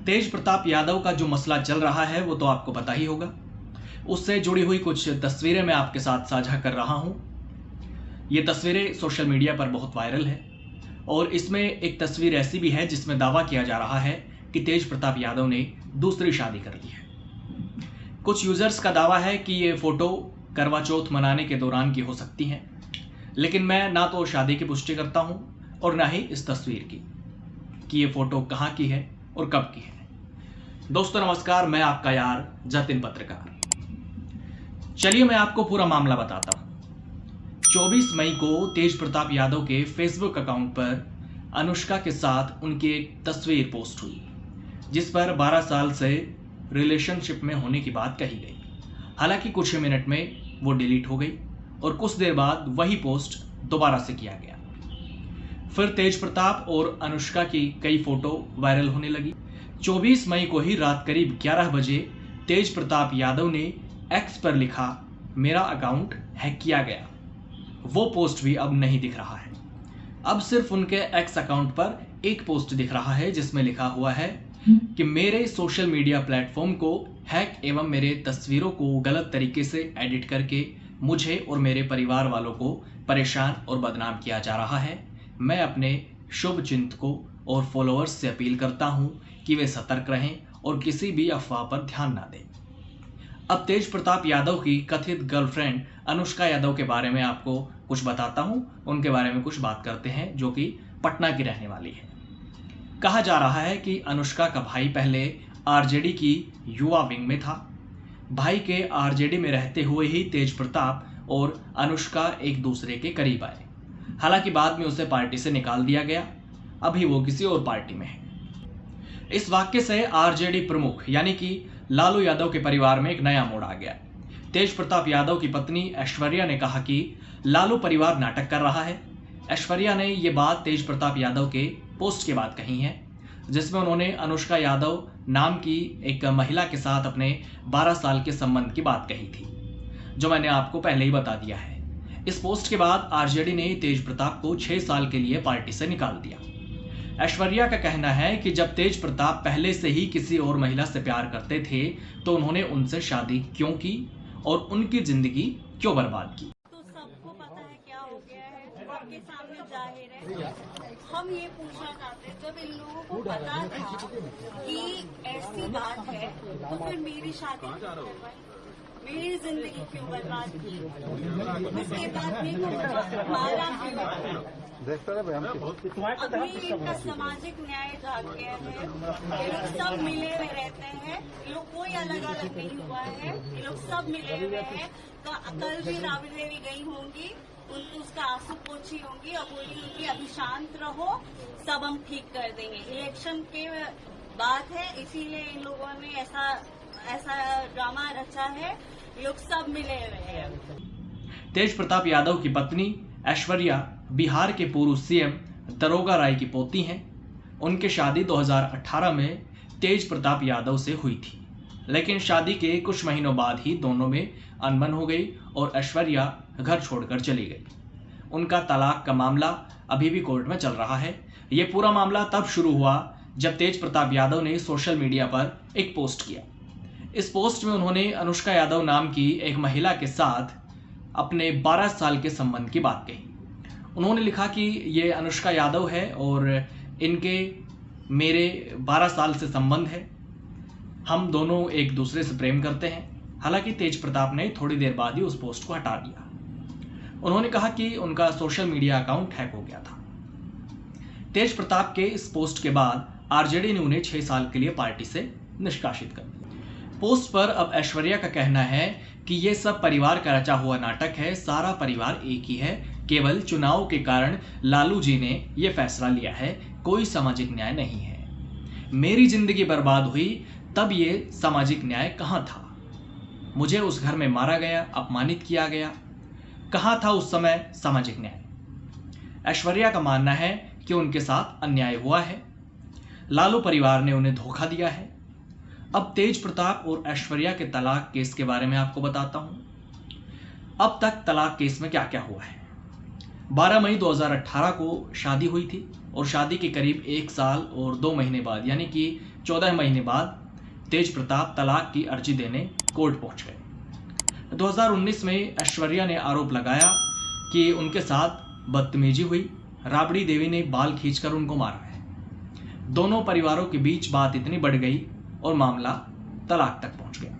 तेज प्रताप यादव का जो मसला चल रहा है वो तो आपको पता ही होगा। उससे जुड़ी हुई कुछ तस्वीरें मैं आपके साथ साझा कर रहा हूं। ये तस्वीरें सोशल मीडिया पर बहुत वायरल है और इसमें एक तस्वीर ऐसी भी है जिसमें दावा किया जा रहा है कि तेज प्रताप यादव ने दूसरी शादी कर ली है। कुछ यूजर्स का दावा है कि ये फोटो करवा चौथ मनाने के दौरान की हो सकती है, लेकिन मैं ना तो शादी की पुष्टि करता हूं और ना ही इस तस्वीर की कि ये फोटो कहां की है और कब की है। दोस्तों नमस्कार, मैं आपका यार जतिन पत्रकार। चलिए मैं आपको पूरा मामला बताता हूं। 24 मई को तेज प्रताप यादव के फेसबुक अकाउंट पर अनुष्का के साथ उनकी एक तस्वीर पोस्ट हुई जिस पर 12 साल से रिलेशनशिप में होने की बात कही गई। हालांकि कुछ ही मिनट में वो डिलीट हो गई और कुछ देर बाद वही पोस्ट दोबारा से किया गया। फिर तेज प्रताप और अनुष्का की कई फोटो वायरल होने लगी। 24 मई को ही रात करीब 11 बजे तेज प्रताप यादव ने एक्स पर लिखा, मेरा अकाउंट हैक किया गया। वो पोस्ट भी अब नहीं दिख रहा है। अब सिर्फ उनके एक्स अकाउंट पर एक पोस्ट दिख रहा है जिसमें लिखा हुआ है कि मेरे सोशल मीडिया प्लेटफॉर्म को हैक एवं मेरे तस्वीरों को गलत तरीके से एडिट करके मुझे और मेरे परिवार वालों को परेशान और बदनाम किया जा रहा है। मैं अपने शुभ चिंतकों और फॉलोअर्स से अपील करता हूं कि वे सतर्क रहें और किसी भी अफवाह पर ध्यान ना दें। अब तेज प्रताप यादव की कथित गर्लफ्रेंड अनुष्का यादव के बारे में आपको कुछ बताता हूं। उनके बारे में कुछ बात करते हैं, जो कि पटना की रहने वाली है। कहा जा रहा है कि अनुष्का का भाई पहले आरजेडी की युवा विंग में था। भाई के आरजेडी में रहते हुए ही तेज प्रताप और अनुष्का एक दूसरे के करीब आए। हालांकि बाद में उसे पार्टी से निकाल दिया गया। अभी वो किसी और पार्टी में है। इस वाक्य से आरजेडी प्रमुख यानी कि लालू यादव के परिवार में एक नया मोड़ आ गया। तेज प्रताप यादव की पत्नी ऐश्वर्या ने कहा कि लालू परिवार नाटक कर रहा है। ऐश्वर्या ने ये बात तेज प्रताप यादव के पोस्ट के बाद कही है जिसमें उन्होंने अनुष्का यादव नाम की एक महिला के साथ अपने 12 साल के संबंध की बात कही थी, जो मैंने आपको पहले ही बता दिया है। इस पोस्ट के बाद आरजेडी ने तेज प्रताप को 6 साल के लिए पार्टी से निकाल दिया। ऐश्वर्या का कहना है कि जब तेज प्रताप पहले से ही किसी और महिला से प्यार करते थे तो उन्होंने उनसे शादी क्यों की और उनकी जिंदगी क्यों बर्बाद की। तो सबको पता है क्या हो गया है, सबके सामने जाहिर है। हम ये पूछना चाहते हैं, जब इन लोगों को पता था कि ऐसी बात है तो फिर मेरी शादी क्यों करवाई, मेरी जिंदगी क्यों बर्बाद की, उसके बाद मेरे को मारा क्यों। अभी इनका सामाजिक न्याय जाग गया है। ये लोग सब मिले हुए रहते हैं, ये लोग कोई अलग अलग नहीं हुआ है, ये लोग सब मिले हुए हैं। कल भी राबड़ी देवी गई होंगी, उनको उसका आंसू पोछी होंगी और बोली होंगी अभी शांत रहो, सब हम ठीक कर देंगे। इलेक्शन के बात है, इसीलिए इन लोगों ने ऐसा ड्रामा रचा है। लोग सब मिले हुए हैं। तेज प्रताप यादव की पत्नी ऐश्वर्या बिहार के पूर्व सीएम दरोगा राय की पोती हैं। उनकी शादी 2018 में तेज प्रताप यादव से हुई थी, लेकिन शादी के कुछ महीनों बाद ही दोनों में अनबन हो गई और ऐश्वर्या घर छोड़कर चली गई। उनका तलाक का मामला अभी भी कोर्ट में चल रहा है। ये पूरा मामला तब शुरू हुआ जब तेज प्रताप यादव ने सोशल मीडिया पर एक पोस्ट किया। इस पोस्ट में उन्होंने अनुष्का यादव नाम की एक महिला के साथ अपने 12 साल के संबंध की बात कही। उन्होंने लिखा कि ये अनुष्का यादव है और इनके मेरे 12 साल से संबंध है, हम दोनों एक दूसरे से प्रेम करते हैं। हालांकि तेज प्रताप ने थोड़ी देर बाद ही उस पोस्ट को हटा दिया। उन्होंने कहा कि उनका सोशल मीडिया अकाउंट हैक हो गया था। तेज प्रताप के इस पोस्ट के बाद आरजेडी ने उन्हें 6 साल के लिए पार्टी से निष्कासित कर दिया। पोस्ट पर अब ऐश्वर्या का कहना है कि ये सब परिवार का रचा हुआ नाटक है, सारा परिवार एक ही है, केवल चुनाव के कारण लालू जी ने यह फैसला लिया है, कोई सामाजिक न्याय नहीं है। मेरी जिंदगी बर्बाद हुई तब ये सामाजिक न्याय कहां था। मुझे उस घर में मारा गया, अपमानित किया गया, कहां था उस समय सामाजिक न्याय। ऐश्वर्या का मानना है कि उनके साथ अन्याय हुआ है, लालू परिवार ने उन्हें धोखा दिया है। अब तेज प्रताप और ऐश्वर्या के तलाक केस के बारे में आपको बताता हूं। अब तक तलाक केस में क्या क्या हुआ है। 12 मई 2018 को शादी हुई थी। और शादी के करीब 1 साल और 2 महीने बाद यानी कि 14 महीने बाद तेज प्रताप तलाक की अर्जी देने कोर्ट पहुंच गए। 2019 में ऐश्वर्या ने आरोप लगाया कि उनके साथ बदतमीजी हुई, राबड़ी देवी ने बाल खींचकर उनको मारा है। दोनों परिवारों के बीच बात इतनी बढ़ गई और मामला तलाक तक पहुंच गया।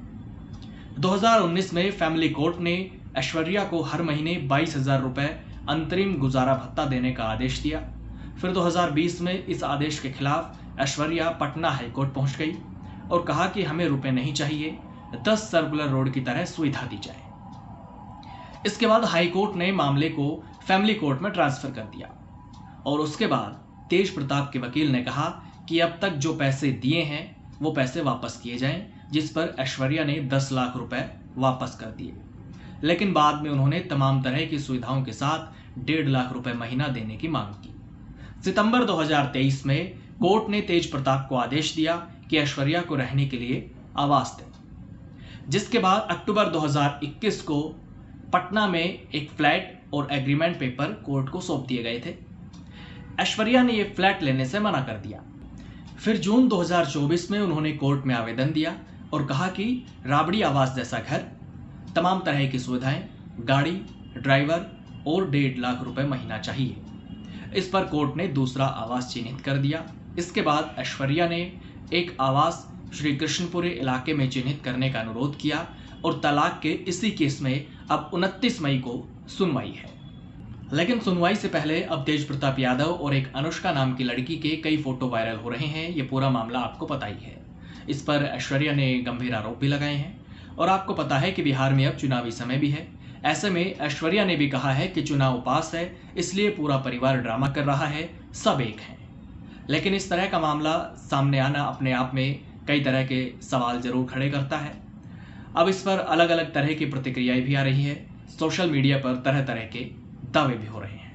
2019 में फैमिली कोर्ट ने ऐश्वर्या को हर महीने 22,000 रुपए अंतरिम गुजारा भत्ता देने का आदेश दिया। फिर 2020 में इस आदेश के खिलाफ ऐश्वर्या पटना हाईकोर्ट पहुंच गई और कहा कि हमें रुपए नहीं चाहिए, 10 सर्कुलर रोड की तरह सुविधा दी जाए। इसके बाद हाईकोर्ट ने मामले को फैमिली कोर्ट में ट्रांसफर कर दिया और उसके बाद तेज प्रताप के वकील ने कहा कि अब तक जो पैसे दिए हैं वो पैसे वापस किए जाएं, जिस पर ऐश्वर्या ने 10 लाख रुपए वापस कर दिए। लेकिन बाद में उन्होंने तमाम तरह की सुविधाओं के साथ 1.5 लाख रुपए महीना देने की मांग की। सितंबर 2023 में कोर्ट ने तेज प्रताप को आदेश दिया कि ऐश्वर्या को रहने के लिए आवास दें, जिसके बाद अक्टूबर 2021 को पटना में एक फ्लैट और एग्रीमेंट पेपर कोर्ट को सौंप दिए गए थे। ऐश्वर्या ने यह फ्लैट लेने से मना कर दिया। फिर जून 2024 में उन्होंने कोर्ट में आवेदन दिया और कहा कि राबड़ी आवास जैसा घर, तमाम तरह की सुविधाएं, गाड़ी, ड्राइवर और 1.5 लाख रुपए महीना चाहिए। इस पर कोर्ट ने दूसरा आवास चिन्हित कर दिया। इसके बाद ऐश्वर्या ने एक आवास श्री कृष्णपुरी इलाके में चिन्हित करने का अनुरोध किया और तलाक के इसी केस में अब 29 मई को सुनवाई है। लेकिन सुनवाई से पहले अब तेज प्रताप यादव और एक अनुष्का नाम की लड़की के कई फोटो वायरल हो रहे हैं। ये पूरा मामला आपको पता ही है। इस पर ऐश्वर्या ने गंभीर आरोप भी लगाए हैं और आपको पता है कि बिहार में अब चुनावी समय भी है। ऐसे में ऐश्वर्या ने भी कहा है कि चुनाव पास है, इसलिए पूरा परिवार ड्रामा कर रहा है, सब एक हैं। लेकिन इस तरह का मामला सामने आना अपने आप में कई तरह के सवाल जरूर खड़े करता है। अब इस पर अलग अलग तरह की प्रतिक्रियाएं भी आ रही है। सोशल मीडिया पर तरह तरह के दावे भी हो रहे हैं।